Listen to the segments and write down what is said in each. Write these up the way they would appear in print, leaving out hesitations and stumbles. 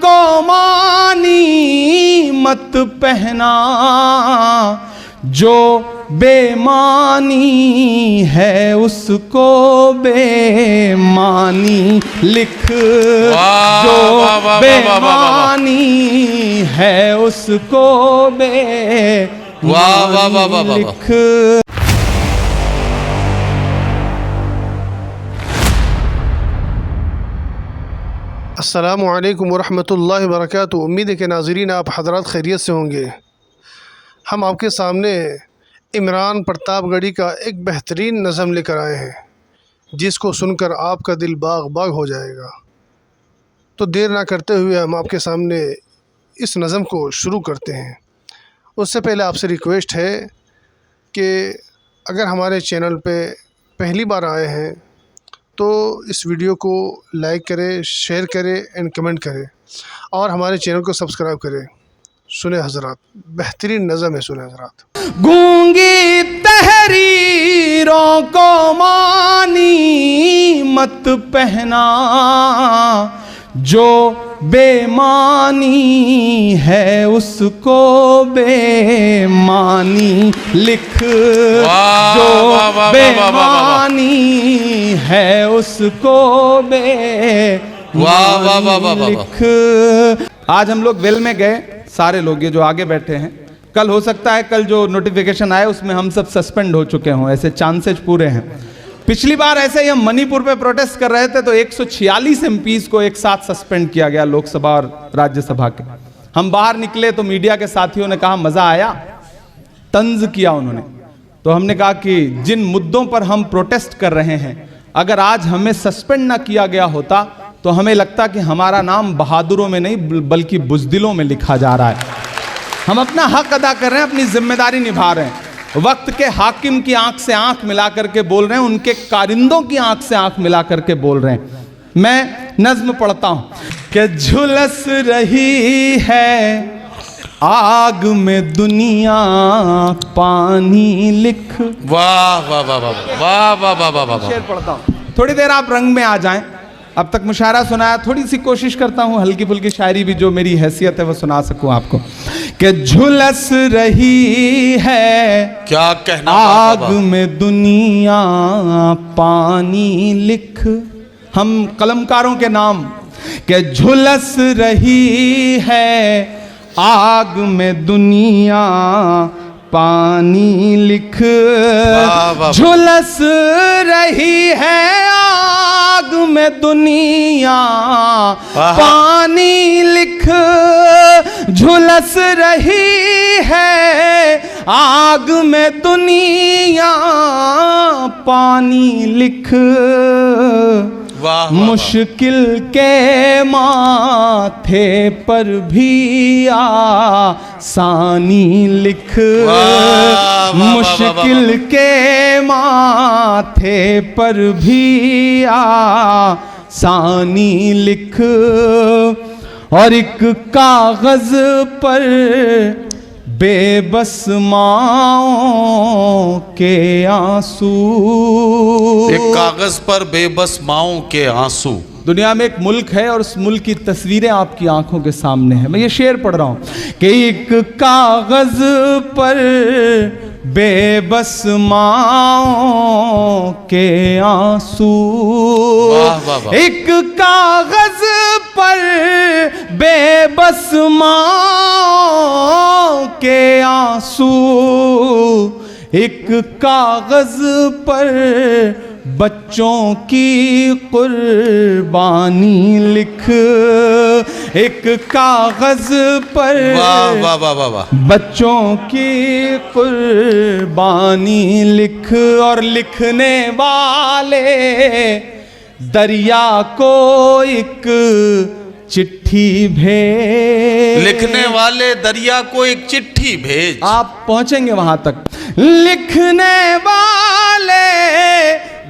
को मानी मत पहना, जो बेमानी है उसको बेमानी लिख। जो बेमानी है उसको बेमानी लिख। अस्सलामु अलैकुम वरहमतुल्लाहि वबरकातुहू। उम्मीद है कि नाज़रीन आप हज़रात खैरियत से होंगे। हम आपके सामने इमरान प्रतापगढ़ी का एक बेहतरीन नज़म लेकर आए हैं, जिसको सुनकर आपका दिल बाग बाग हो जाएगा। तो देर ना करते हुए हम आपके सामने इस नज़म को शुरू करते हैं। उससे पहले आपसे रिक्वेस्ट है कि अगर हमारे चैनल पे पहली बार आए हैं तो इस वीडियो को लाइक करें, शेयर करें एंड कमेंट करें और हमारे चैनल को सब्सक्राइब करें। सुने हज़रात, बेहतरीन नज़म है, सुने हज़रात। गूंगी तहरीरों को मानी मत पहना, जो बेमानी है उसको बेमानी लिख। जो बेमानी है उसको बेमानी लिख। आज हम लोग वेल में गए, सारे लोग ये जो आगे बैठे हैं। कल हो सकता है कल जो नोटिफिकेशन आए उसमें हम सब सस्पेंड हो चुके हों, ऐसे चांसेस पूरे हैं। पिछली बार ऐसे ही हम मणिपुर पे प्रोटेस्ट कर रहे थे तो 146 एमपीज को एक साथ सस्पेंड किया गया, लोकसभा और राज्यसभा के। हम बाहर निकले तो मीडिया के साथियों ने कहा मजा आया, तंज किया उन्होंने। तो हमने कहा कि जिन मुद्दों पर हम प्रोटेस्ट कर रहे हैं, अगर आज हमें सस्पेंड ना किया गया होता तो हमें लगता कि हमारा नाम बहादुरों में नहीं बल्कि बुज़दिलों में लिखा जा रहा है। हम अपना हक अदा कर रहे हैं, अपनी जिम्मेदारी निभा रहे हैं। वक्त के हाकिम की आंख से आंख मिला करके बोल रहे हैं, उनके कारिंदों की आंख से आंख मिला करके बोल रहे हैं। मैं नज्म पढ़ता हूं कि झुलस रही है आग में दुनिया पानी लिख। वाह वाह वाह वाह वाह वाह वाह वाह वाह। शेर पढ़ता हूं, थोड़ी देर आप रंग में आ जाएं। अब तक मुशायरा सुनाया, थोड़ी सी कोशिश करता हूं हल्की फुल्की शायरी भी जो मेरी हैसियत है वो सुना सकूं आपको। कि झुलस रही है क्या कहना आग में दुनिया पानी लिख। हम कलमकारों के नाम कि झुलस रही है आग में दुनिया पानी लिख। झुलस रही है आग में दुनिया पानी लिख। झुलस रही है आग में दुनिया पानी लिख। मुश्किल के माथे पर भी आसानी लिख। मुश्किल के माथे पर भी आसानी लिख। और एक कागज पर बेबस माओं के आंसू। एक कागज पर बेबस माओं के आंसू। दुनिया में एक मुल्क है और उस मुल्क की तस्वीरें आपकी आंखों के सामने है। मैं ये शेर पढ़ रहा हूं कि एक कागज पर बेबस माओं के आंसू। एक कागज पर बेबस माओं के आंसू। एक कागज पर बच्चों की कुर्बानी लिख। एक कागज पर बच्चों की कुर्बानी लिख। और लिखने वाले दरिया को एक चिट्ठी भेज। लिखने वाले दरिया को एक चिट्ठी भेज। आप पहुंचेंगे वहां तक। लिखने वाले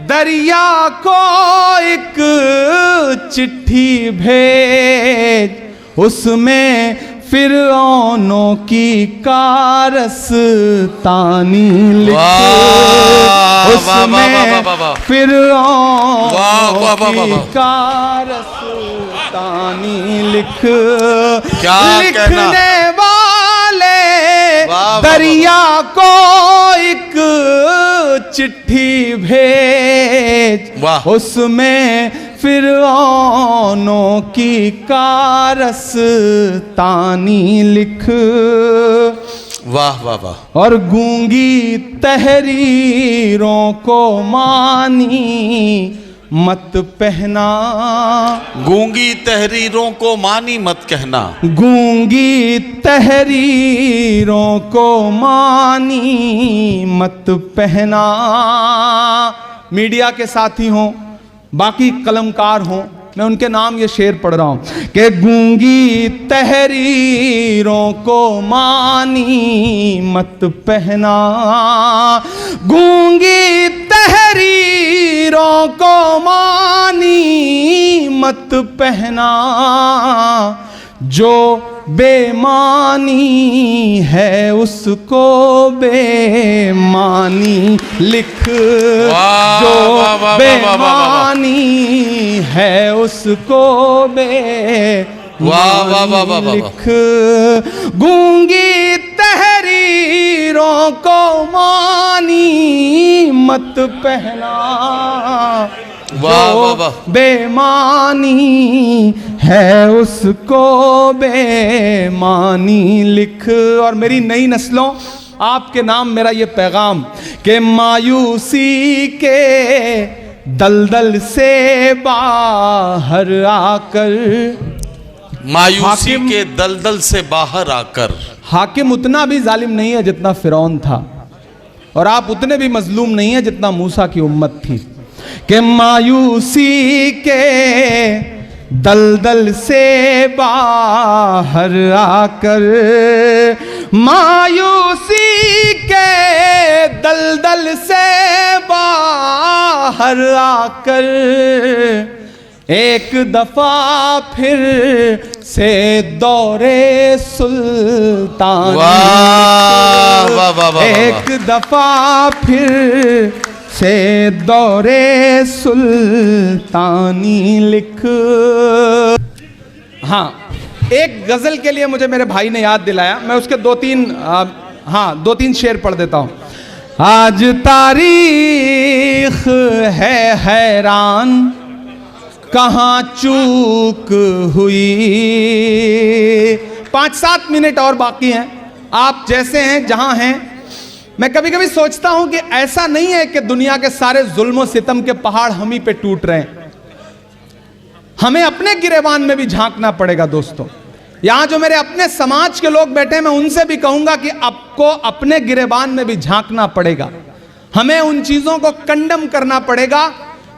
दरिया को एक चिट्ठी भेज। उसमें फिरौनों की कारस्तानी लिख। उसमें फिरौनों की कारस्तानी तानी लिख क्या लिखने वाले वाह, दरिया को एक चिट्ठी भेज वाह। उसमें फिरौनों की कारस्तानी लिख वाह वाह वाह। और गूंगी तहरीरों को मानी मत पहना। गूंगी तहरीरों को मानी मत कहना। गूंगी तहरीरों को मानी मत पहना। मीडिया के साथी हों, बाकी कलमकार हों, मैं उनके नाम ये शेर पढ़ रहा हूं कि गूंगी तहरीरों को मानी मत पहना। गूंगी तहरीरों को मानी मत पहना। जो बेमानी है उसको बेमानी लिख। वाह, जो वाह, वाह, वाह, वाह, वाह, वाह। बेमानी है उसको वाह, वाह, वाह, वाह, वाह। लिख। गूंगी तहरीरों को मानी मत पहना। वाह, वाह, वाह। बेमानी है उसको बेमानी लिख। और मेरी नई नस्लों, आपके नाम मेरा ये पैगाम कि मायूसी के दलदल से बाहर आकर। मायूसी हाकिम- के दलदल से बाहर आकर। हाकिम उतना भी जालिम नहीं है जितना फिरौन था, और आप उतने भी मजलूम नहीं है जितना मूसा की उम्मत थी। कि मायूसी के दलदल से बाहर आकर। मायूसी के दलदल से बाहर आकर एक दफा फिर से दौरे सुल्तान। वाह, वाह, वाह, वाह, एक दफा फिर से दौरे सुल्तानी लिख। हाँ, एक गजल के लिए मुझे मेरे भाई ने याद दिलाया, मैं उसके दो तीन शेर पढ़ देता हूं। आज तारीख है हैरान, कहाँ चूक हुई। 5-7 मिनट और बाकी हैं। आप जैसे हैं, जहां हैं, मैं कभी कभी सोचता हूं कि ऐसा नहीं है कि दुनिया के सारे जुल्म और सितम के पहाड़ हम ही पे टूट रहे हैं। हमें अपने गिरेबान में भी झांकना पड़ेगा दोस्तों। यहां जो मेरे अपने समाज के लोग बैठे हैं, मैं उनसे भी कहूंगा कि आपको अपने गिरेबान में भी झांकना पड़ेगा। हमें उन चीजों को कंडम करना पड़ेगा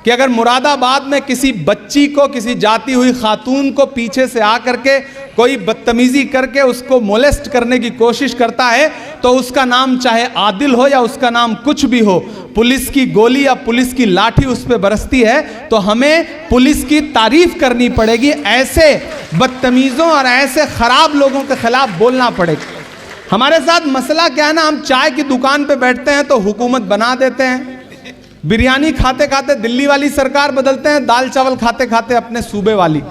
कि अगर मुरादाबाद में किसी बच्ची को, किसी जाती हुई खातून को पीछे से आकर के कोई बदतमीजी करके उसको मोलेस्ट करने की कोशिश करता है, तो उसका नाम चाहे आदिल हो या उसका नाम कुछ भी हो, पुलिस की गोली या पुलिस की लाठी उस पर बरसती है, तो हमें पुलिस की तारीफ करनी पड़ेगी। ऐसे बदतमीजों और ऐसे खराब लोगों के खिलाफ बोलना पड़ेगा। हमारे साथ मसला क्या है ना, हम चाय की दुकान पे बैठते हैं तो हुकूमत बना देते हैं, बिरयानी खाते खाते दिल्ली वाली सरकार बदलते हैं, दाल चावल खाते खाते अपने सूबे वाली।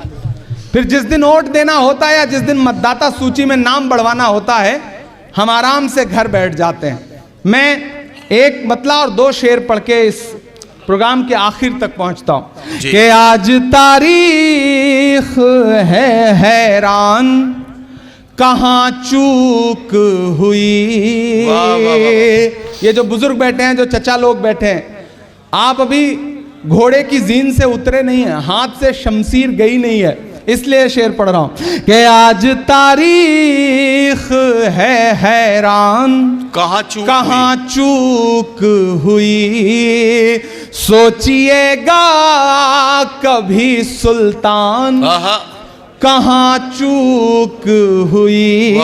फिर जिस दिन वोट देना होता है या जिस दिन मतदाता सूची में नाम बढ़वाना होता है, हम आराम से घर बैठ जाते हैं। मैं एक मतला और 2 शेर पढ़ के इस प्रोग्राम के आखिर तक पहुंचता हूं कि आज तारीख है हैरान, कहां चूक हुई। ये जो बुजुर्ग बैठे हैं, जो चचा लोग बैठे हैं, आप अभी घोड़े की जीन से उतरे नहीं हैं, हाथ से शमशीर गई नहीं है, इसलिए शेर पढ़ रहा हूं कि आज तारीख है हैरान, कहां चूक हुई। सोचिएगा कभी सुल्तान, कहां चूक हुई।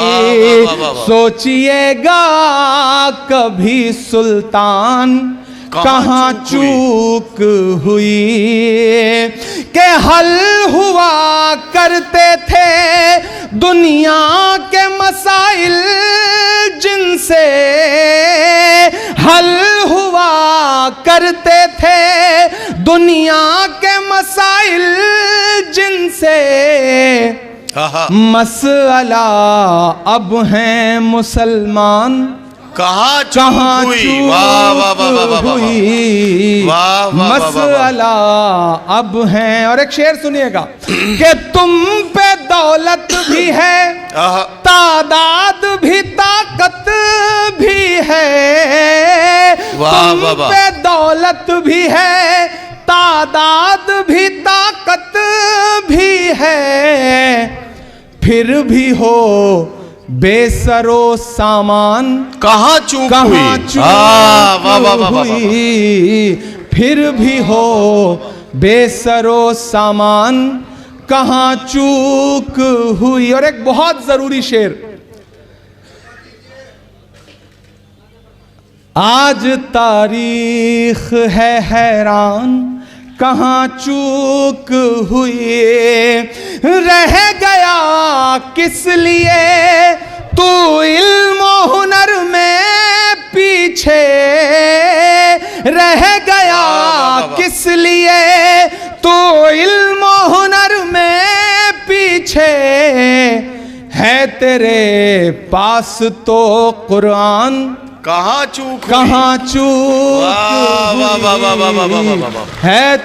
सोचिएगा कभी सुल्तान, कहां चूक हुई। के हल हुआ करते थे दुनिया के मसाइल जिनसे, हल हुआ करते थे दुनिया के मसाइल जिनसे। से आहा, मसला अब हैं मुसलमान, कहाँ कहाँ चूक हुई, चूक वाह वाह वाह वाह वाह वाह, हुई, वाह, वाह, वाह, वाह, वाह। मसला अब है। और एक शेर सुनिएगा कि तुम पे दौलत भी है, आहा, तादाद भी ताकत भी है, वाह, तुम वाह, वाह। पे दौलत भी है, तादाद भी ताकत भी है, फिर भी हो बेसरो सामान, कहाँ चूक कहाँ हुई, चूक वाह वाह वाह वाह वाह, हुई, फिर भी हो बेसरो सामान, कहाँ चूक हुई। और एक बहुत जरूरी शेर, आज तारीख है हैरान, कहाँ चूक हुई, रह गया किस लिए तू इल्म हुनर में पीछे, रह गया किस लिए तू इल्म हुनर में पीछे, है तेरे पास तो कुरान, कहाँ चूक हुई, कहाँ चूक वाह वाह वाह वाह वाह वाह वाह वाह, है।